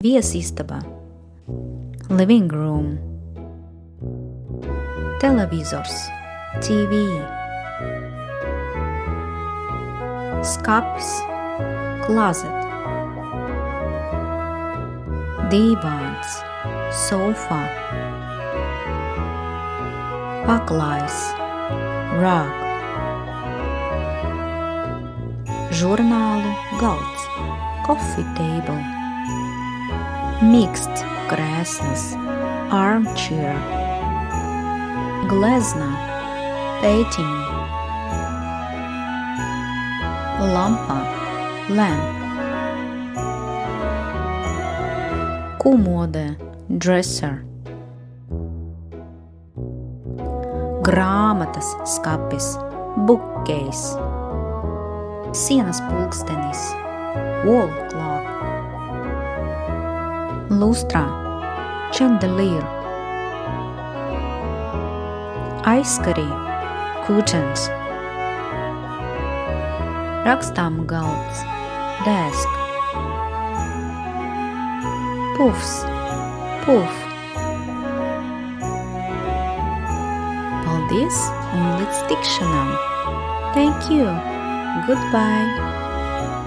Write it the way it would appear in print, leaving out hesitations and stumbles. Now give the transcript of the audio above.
Viesistaba, living room, televizors, TV, skapis, closet, dīvāns, sofa, paklājs, rug, žurnālu galds, coffee table, mixed krēsls, armchair, glezna, painting, lampa, lamp, komode, dresser, grāmatas skapis, bookcase, sienas pulkstenis, wall clock, lustra, chandelier, aizkarī, curtains, rakstāmu galds, desk, puffs, puff. Paldies un līdz tikšanām! Thank you! Goodbye!